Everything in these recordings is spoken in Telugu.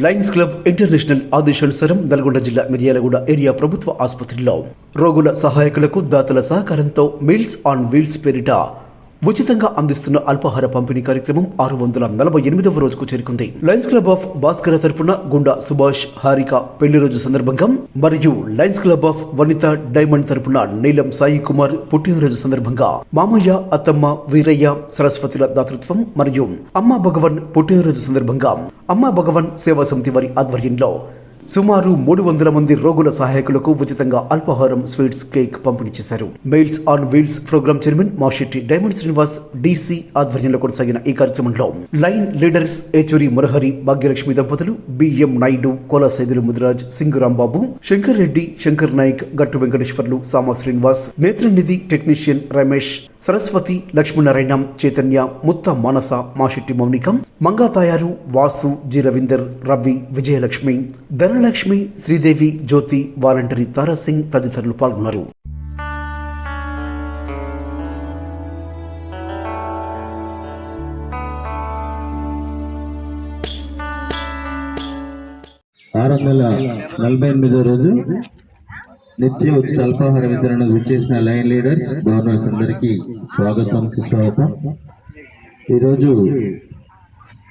లయన్స్ క్లబ్ ఇంటర్నేషనల్ ఆదేశానుసారం నల్గొండ జిల్లా మిర్యాలగూడ ఏరియా ప్రభుత్వ ఆసుపత్రిలో రోగుల సహాయకులకు దాతల సహకారంతో మీల్స్ ఆన్ వీల్స్ పేరిట ఉచితంగా అందిస్తున్న అల్పాహార పంపిణీ కార్యక్రమం 648వ రోజుకు చేరుకుంది. లయన్స్ క్లబ్ ఆఫ్ భాస్కర తరపున గుండా సుభాష్ హారిక పెళ్లి రోజు సందర్భంగా మరియు Lions club of Vanitha diamond తరపున నీలం సాయి కుమార్ పుట్టినరోజు సందర్భంగా మామయ్య అత్తమ్మ వీరయ్య సరస్వతుల దాతృత్వం మరియు అమ్మా భగవన్ పుట్టినరోజు సందర్భంగా అమ్మా భగవన్ సేవా సమితి వారి ఆధ్వర్యంలో సుమారు 300 మంది రోగుల సహాయకులకు ఉచితంగా అల్పాహారం, స్వీట్స్, కేక్ పంపిణీ చేశారు. Meals on wheels programme chairman Mashetti diamond Srinivas DC ఆధ్వర్యంలో కొనసాగిన ఈ కార్యక్రమంలో లైన్ లీడర్స్ ఏచూరి మురహరి, భాగ్యలక్ష్మి దంపతులు, BM Naidu, Kola Saidulu Mudiraj, Singurambabu, Shankar Reddy, Shankar Nayak, Gattu Venkateswarlu, Sama Srinivas, Netranidhi technician Ramesh, Saraswati, Lakshminarayana, Chaitanya, Mutta Manasa, Mashetti Mounikam, Manga Tayaru, Vasu, G Ravinder, Ravi, Vijayalakshmi, Dhanalakshmi, Sridevi, Jyothi, voluntary Tarasingh తదితరులు పాల్గొన్నారు. రోజు నిత్య ఉచిత అల్పాహార వితరణకు విచ్చేసిన లైన్ లీడర్స్, గవర్నర్స్ అందరికీ స్వాగతం, సుస్వాగతం. ఈరోజు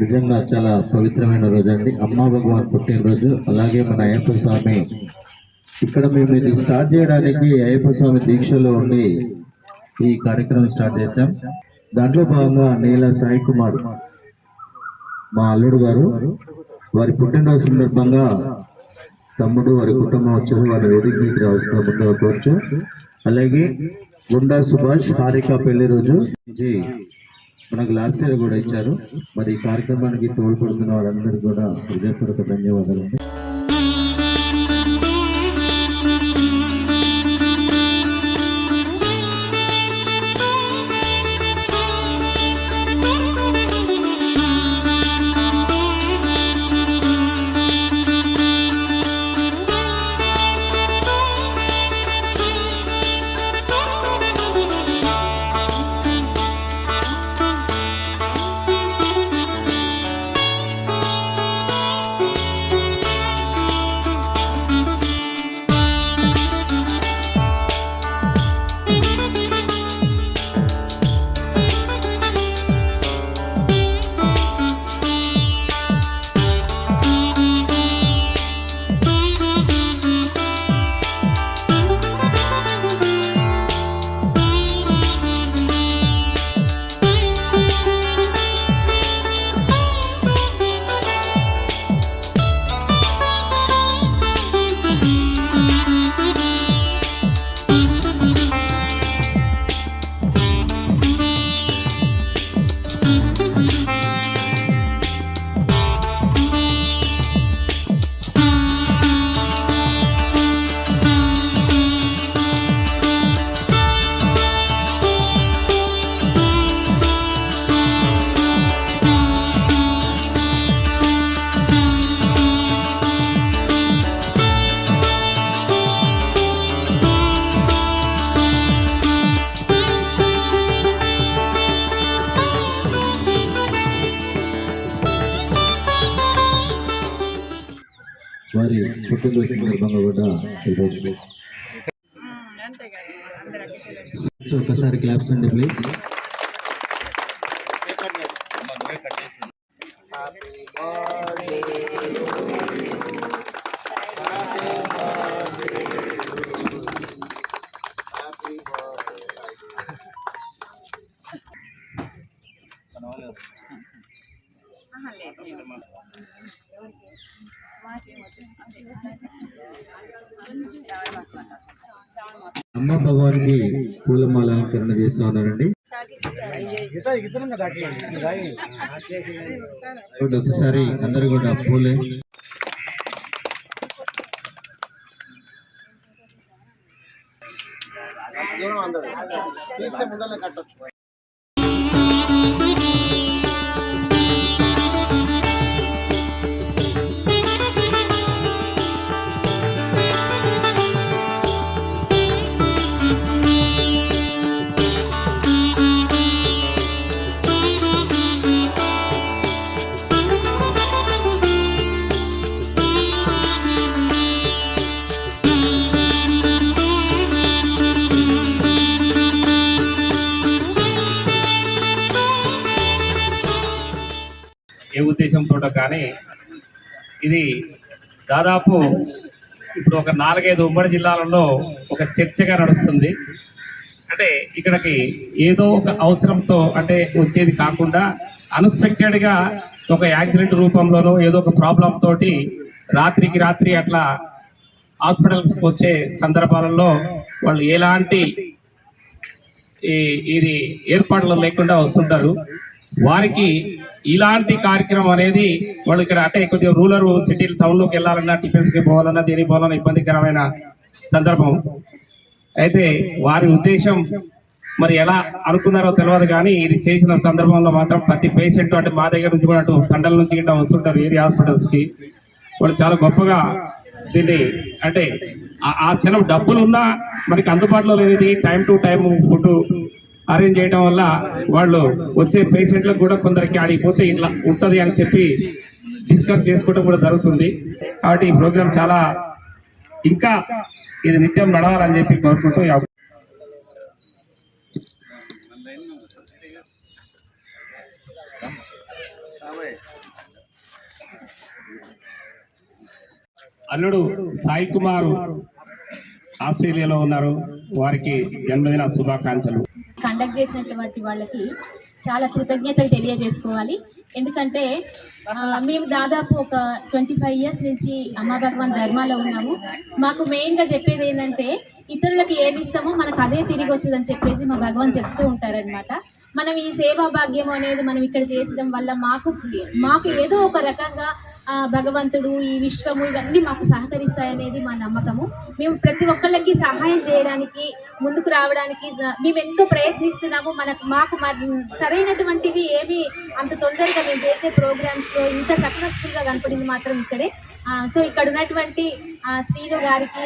నిజంగా చాలా పవిత్రమైన రోజు అండి. అమ్మా భగవాన్ పుట్టినరోజు. అలాగే మన అయ్యప్ప స్వామి ఇక్కడ మేము ఇది స్టార్ట్ చేయడానికి అయ్యప్ప స్వామి దీక్షలో ఉండి ఈ కార్యక్రమం స్టార్ట్ చేశాం. దాంట్లో భాగంగా నీల సాయి కుమార్ మా అల్లుడు గారు వారి పుట్టినరోజు సందర్భంగా తమ్ముడు, వారి కుటుంబం వచ్చారు. వారి వేదిక మీద రావాల్సిన ముందుగా కోర్చు. అలాగే గుండా సుభాష్ హారిక పెళ్లి రోజు మనకు లాస్ట్ ఇయర్ కూడా ఇచ్చారు. మరి ఈ కార్యక్రమానికి తోడ్పడుతున్న వారందరికీ కూడా హృదయపూర్వక ధన్యవాదాలు. వారి పుట్టినరోజు సందర్భంగా కూడా ఈరోజు ఒకసారి క్లాప్స్ అండి ప్లీజ్. అమ్మ భగవానికి పూలమాల అలంకరణ చేస్తా ఉన్నారండి. ఒకసారి అందరూ కూడా పూలే ఉద్దేశంతో కానీ ఇది దాదాపు ఇప్పుడు ఒక 4-5 ఉమ్మడి జిల్లాలలో ఒక చర్చగా నడుస్తుంది. అంటే ఇక్కడికి ఏదో ఒక అవసరంతో అంటే వచ్చేది కాకుండా అన్ఎక్స్పెక్టెడ్గా ఒక యాక్సిడెంట్ రూపంలోనో ఏదో ఒక ప్రాబ్లం తోటి రాత్రికి రాత్రి అట్లా హాస్పిటల్స్కి వచ్చే సందర్భాలలో వాళ్ళు ఎలాంటి ఇది ఏర్పాట్లు లేకుండా వస్తుంటారు. వారికి ఇలాంటి కార్యక్రమం అనేది వాళ్ళు ఇక్కడ అంటే కొద్దిగా రూరల్ సిటీ టౌన్లోకి వెళ్ళాలన్నా టిఫిన్స్కి పోవాలన్నా దేనికి పోవాలన్నా ఇబ్బందికరమైన సందర్భం. అయితే వారి ఉద్దేశం మరి ఎలా అనుకున్నారో తెలియదు కానీ ఇది చేసిన సందర్భంలో మాత్రం ప్రతి పేషెంట్ అంటే మా దగ్గర నుంచి కూడా అటు తండల నుంచి గిట్ట వస్తుంటారు ఏరియా హాస్పిటల్స్కి. వాళ్ళు చాలా గొప్పగా దీన్ని అంటే ఆ క్షణం డబ్బులు ఉన్నా మనకి అందుబాటులో లేనిది time to time food arrange చేయడం వల్ల వాళ్ళు వచ్చే పేషెంట్లకు కూడా కొందరికి ఆడిపోతే ఇట్లా ఉంటుంది అని చెప్పి డిస్కస్ చేసుకోవడం కూడా జరుగుతుంది. కాబట్టి ఈ ప్రోగ్రామ్ చాలా ఇంకా ఇది నిత్యం నడవాలని చెప్పి కోరుకుంటూ అల్లుడు సాయి కుమార్ ఆస్ట్రేలియాలో ఉన్నారు. వారికి జన్మదిన శుభాకాంక్షలు. కండక్ట్ చేసినటువంటి వాళ్ళకి చాలా కృతజ్ఞతలు తెలియజేసుకోవాలి. ఎందుకంటే మేము దాదాపు ఒక 25 ఇయర్స్ నుంచి అమ్మా భగవాన్ ధర్మాలో ఉన్నాము. మాకు మెయిన్గా చెప్పేది ఏంటంటే ఇతరులకు ఏమి ఇస్తామో మనకు అదే తిరిగి వస్తుందని చెప్పేసి మా భగవాన్ చెప్తూ ఉంటారనమాట. మనం ఈ సేవా భాగ్యం అనేది మనం ఇక్కడ చేసడం వల్ల మాకు ఏదో ఒక రకంగా భగవంతుడు ఈ విశ్వము ఇవన్నీ మాకు సహకరిస్తాయనేది మా నమ్మకము. మేము ప్రతి ఒక్కళ్ళకి సహాయం చేయడానికి ముందుకు రావడానికి మేము ఎంతో ప్రయత్నిస్తున్నాము. మాకు సరైనటువంటివి ఏమి అంత తొందరగా మేము చేసే ప్రోగ్రామ్స్లో ఇంత సక్సెస్ఫుల్గా కనపడింది మాత్రం ఇక్కడే. సో ఇక్కడ ఉన్నటువంటి శ్రీను గారికి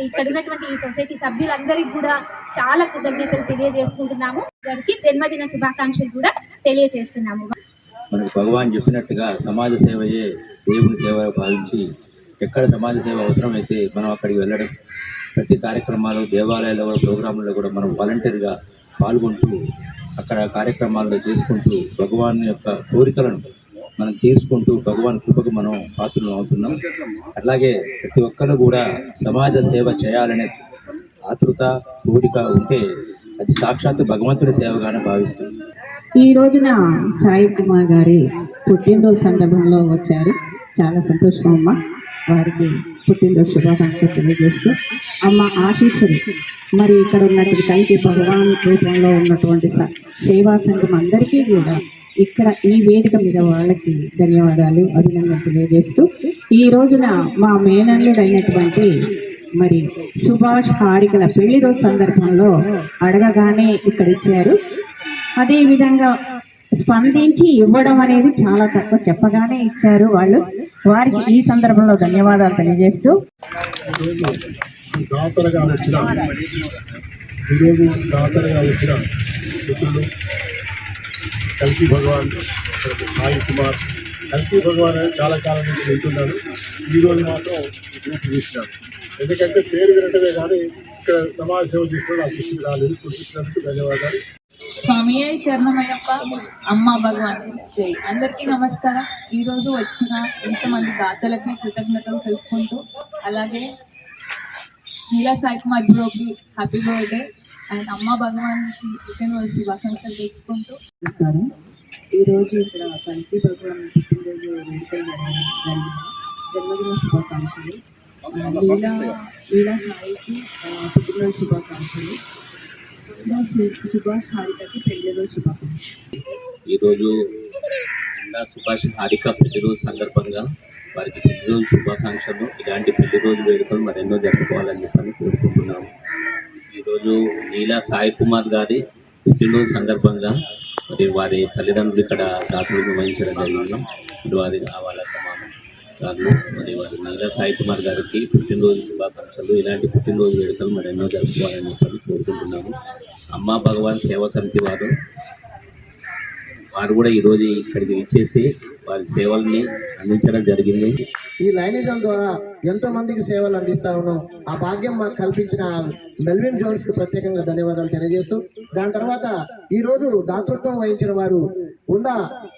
ఇక్కడ ఉన్నటువంటి ఈ సొసైటీ సభ్యులందరికీ కూడా చాలా కృతజ్ఞతలు తెలియజేసుకుంటున్నాము. గారికి జన్మదిన శుభాకాంక్షలు కూడా తెలియజేస్తున్నాము. మనకు భగవాన్ చెప్పినట్టుగా సమాజ సేవయే దేవుని సేవ భావించి ఎక్కడ సమాజ సేవ అవసరమైతే మనం అక్కడికి వెళ్ళడం, ప్రతి కార్యక్రమాలు దేవాలయాల్లో కూడా ప్రోగ్రాంలలో కూడా మనం వాలంటీర్గా పాల్గొంటూ అక్కడ కార్యక్రమాల్లో చేసుకుంటూ భగవాన్ యొక్క కోరికలను మనం తీసుకుంటూ భగవాన్ కృపకు మనం పాత్రలు అవుతున్నాం. అలాగే ప్రతి ఒక్కరు కూడా సమాజ సేవ చేయాలనే ఆతృత కోరిక ఉంటే అది సాక్షాత్తు భగవంతుడి సేవగానే భావిస్తుంది. ఈ రోజున సాయి కుమార్ గారి పుట్టినరోజు సందర్భంలో వచ్చారు. చాలా సంతోషం అమ్మ. వారికి పుట్టినరోజు శుభాకాంక్షలు తెలియజేస్తూ అమ్మ ఆశీస్సులు మరి ఇక్కడ ఉన్నటువంటి కలికి భగవాన్ రూపంలో ఉన్నటువంటి సేవా సంఘం అందరికీ కూడా ఇక్కడ ఈ వేదిక మీద వాళ్ళకి ధన్యవాదాలు అభినందనలు తెలియజేస్తూ ఈ రోజున మా మేనల్లుడైనటువంటి మరి సుభాష్ హారికల పెళ్లి రోజు సందర్భంలో అడగగానే ఇక్కడ ఇచ్చారు. అదే విధంగా స్పందించి ఇవ్వడం అనేది చాలా తక్కువ, చెప్పగానే ఇచ్చారు వాళ్ళు. వారికి ఈ సందర్భంలో ధన్యవాదాలు తెలియజేస్తూ దాతలుగా వచ్చిన మిత్రులు కల్కి భగవాన్ సాయి కుమార్. కల్కి భగవాన్ అనేది చాలా కాలం నుంచి వింటున్నాను. ఈరోజు మాత్రం గ్రూప్ చూసినాను. ఎందుకంటే పేరు వినటమే కానీ ఇక్కడ సమాజ సేవ చేసిన నాకు దృష్టికి రాలేదు. గుర్తించినందుకు ధన్యవాదాలు. స్వామి శరణమయ్యప్ప. అమ్మ భగవాన్ అందరికీ నమస్కారం. ఈరోజు వచ్చిన ఇంతమంది దాతలకి కృతజ్ఞతలు తెలుపుకుంటూ అలాగే నీలా సాయి కుమార్ బ్రోకి హ్యాపీ బర్త్డే అండ్ అమ్మ భగవాన్కి పుట్టినరోజు శుభాకాంక్షలు తెలుపుకుంటూ నమస్కారం. ఈరోజు ఇక్కడ కల్కి భగవాన్ పుట్టినరోజు వేడుకలు జరిగిన జన్మదిన శుభాకాంక్షలు. లీలా సాయికి పుట్టినరోజు శుభాకాంక్షలు. సుభాష్ హారికకి పెళ్లిరోజు శుభాకాంక్షలు. ఈరోజు సుభాష్ హారిక పెళ్లిరోజు సందర్భంగా వారికి పెళ్లిరోజు శుభాకాంక్షలు. ఇలాంటి పెళ్లిరోజు వేడుకలు మరెన్నో జరుపుకోవాలని చెప్పని కోరుకుంటున్నాము. ఈరోజు నీలా సాయి కుమార్ గారి పుట్టినరోజు సందర్భంగా మరి వారి తల్లిదండ్రులు ఇక్కడ దాతలు నిర్వహించడం జరిగింది. వారి వాళ్ళ గారు మరి వారి నీలా సాయి కుమార్ గారికి పుట్టినరోజు శుభాకాంక్షలు. ఇలాంటి పుట్టినరోజు వేడుకలు మరెన్నో జరుపుకోవాలని చెప్పని కోరుకుంటున్నాము. అమ్మా భగవాన్ సేవా సమితి వారు కూడా ఈరోజు ఇక్కడికి విచ్చేసి వారి సేవల్ని అందించడం జరిగింది. ఈ లైనిజం ద్వారా ఎంతో మందికి సేవలు అందిస్తా ఉన్నాం. ఆ భాగ్యం మాకు కల్పించిన మెల్విన్ జోన్స్ కు ప్రత్యేకంగా ధన్యవాదాలు తెలియజేస్తూ దాని తర్వాత ఈ రోజు దాతృత్వం వహించిన వారు ఉండా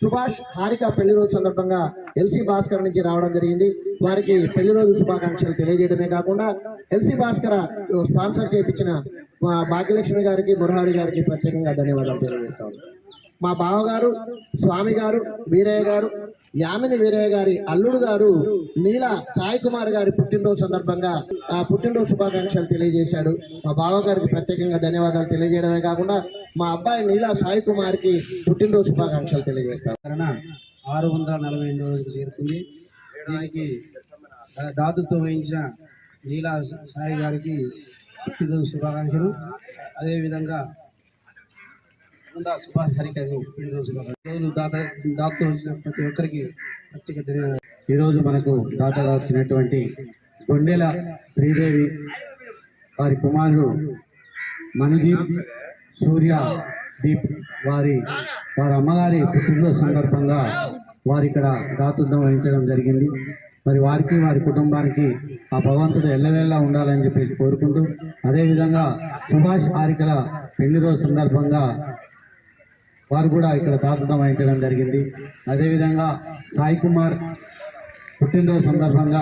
సుభాష్ హారిక పెళ్లి రోజు సందర్భంగా ఎల్సి భాస్కర్ నుంచి రావడం జరిగింది. వారికి పెళ్లి రోజు శుభాకాంక్షలు తెలియజేయడమే కాకుండా ఎల్సి భాస్కర్ స్పాన్సర్ చేయించిన భాగ్యలక్ష్మి గారికి, మురహారి గారికి ప్రత్యేకంగా ధన్యవాదాలు తెలియజేస్తాం. మా బావగారు స్వామి గారు వీరయ్య గారు, యామిని వీరయ్య గారి అల్లుడు గారు నీల సాయి కుమార్ గారి పుట్టినరోజు సందర్భంగా పుట్టినరోజు శుభాకాంక్షలు తెలియజేశాడు. మా బావగారికి ప్రత్యేకంగా ధన్యవాదాలు తెలియజేయడమే కాకుండా మా అబ్బాయి నీల సాయి కుమార్కి పుట్టినరోజు శుభాకాంక్షలు తెలియజేస్తాం. 648 రోజుకు చేరుకుంది. దీనికి దాతృత్వం వహించిన నీలా సాయి గారికి పుట్టినరోజు శుభాకాంక్షలు. అదేవిధంగా సుభాష్ హరికకు పుట్టినరోజు శుభాకాంక్షలు. దాతృత్వం వచ్చిన ప్రతి ఒక్కరికి ప్రత్యేక ధన్యవాదాలు. ఈరోజు మనకు దాతగా వచ్చినటువంటి గొండెల శ్రీదేవి వారి కుమారుడు మణిదీప్, సూర్య దీప్ వారి అమ్మగారి పుట్టినరోజు సందర్భంగా వారు ఇక్కడ దాతృత్వం వహించడం జరిగింది. మరి వారికి వారి కుటుంబానికి ఆ భగవంతుడు ఎల్లవేళలా ఉండాలని చెప్పేసి కోరుకుంటూ, అదేవిధంగా సుభాష్ హారికల పెళ్లి రోజు సందర్భంగా వారు కూడా ఇక్కడ దాతృత్వం వహించడం జరిగింది. అదేవిధంగా సాయి కుమార్ పుట్టినరోజు సందర్భంగా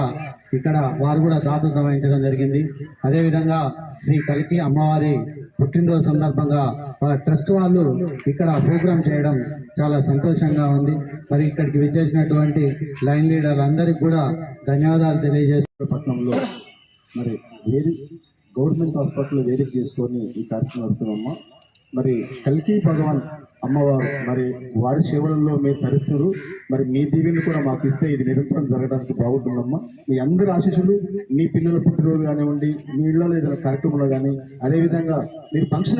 ఇక్కడ వారు కూడా దాతృత్వం వహించడం జరిగింది. అదేవిధంగా శ్రీ కలికి అమ్మవారి పుట్టినరోజు సందర్భంగా ట్రస్ట్ వాళ్ళు ఇక్కడ ప్రోగ్రాం చేయడం చాలా సంతోషంగా ఉంది. మరి ఇక్కడికి విచ్చేసినటువంటి లైన్ లీడర్లందరికీ కూడా ధన్యవాదాలు తెలియజేస్తూ పట్టణంలో మరి గవర్నమెంట్ హాస్పిటల్ వేదిక చేసుకొని ఈ కార్యక్రమం జరుగుతున్నామమ్మా. మరి కల్కి భగవాన్ అమ్మవారు మరి వారి సేవలలో మీరు తరిస్తారు. మరి మీ దీవెనలు కూడా మాకు ఇస్తే ఇది నిరంతరం జరగడానికి బాగుంటుందమ్మా. మీ అందరి ఆశీస్సులు మీ పిల్లల పుట్టినరోజు కానివ్వండి, మీ ఇళ్లలో ఏదైనా కార్యక్రమంలో కానీ, అదేవిధంగా మీరు ఫంక్షన్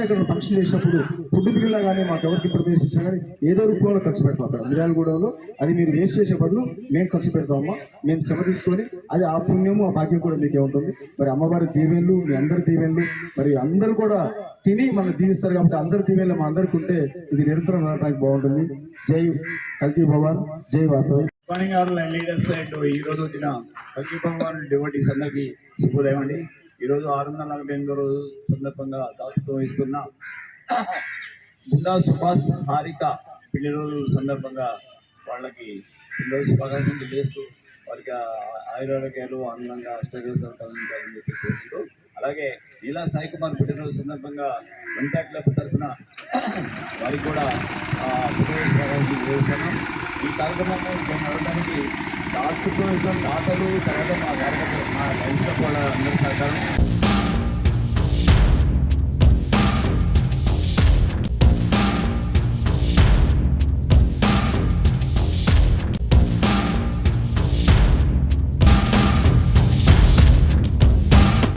చేసినప్పుడు ఫుడ్ బిల్లులో కానీ మాకు ఎవరికి ప్రిపేర్ ఇచ్చినా కానీ ఏదో రూపంలో ఖర్చు పెడతాం. అక్కడ మిర్యాలగూడలో అది మీరు వేస్ట్ చేసే బదులు మేము ఖర్చు పెడతామమ్మా. మేము శ్రమ తీసుకొని అది ఆ పుణ్యము ఆ భాగ్యం కూడా మీకే ఉంటుంది. మరి అమ్మవారి దీవెనలు, మీ అందరి దీవెనలు, మరి అందరూ కూడా తిని మనం దీవిస్తారు కాబట్టి అందరి దీవెనలు మా అందరికి ఉంటే ఇది నిరంతరం నడవడానికి బాగుంటుంది. జై కల్కి భగవాన్, జై Vasavi. Morning our line leaders ఈ రోజు వచ్చిన కల్కి భగవాన్ డివోటీస్ అందరికీ శుభోదయం అండి. ఈరోజు 648 రోజు సందర్భంగా దాతృత్వం ఇస్తున్న గుండా సుభాష్ హారిక పెళ్లి రోజు సందర్భంగా వాళ్ళకి పిల్లలు శుభాకాంక్షలు తెలియజేస్తూ వారికి ఆయురారోగ్యాలు ఆనందంగా అష్టగోసాలని చెప్పి కోరుకుంటూ, అలాగే నీలా సాయి కుమార్ పుట్టినరోజు సందర్భంగా వెంటా క్లబ్ తరఫున వారికి కూడా పుట్టినరోజు శుభాకాంక్షలు తెలియజేస్తున్నాం. ఈ కార్యక్రమాన్ని నడవడానికి దాతృత్వం దాతలు తర్వాత మా కార్యకర్తలు మా లైఫ్లో కూడా అందరి సహకారం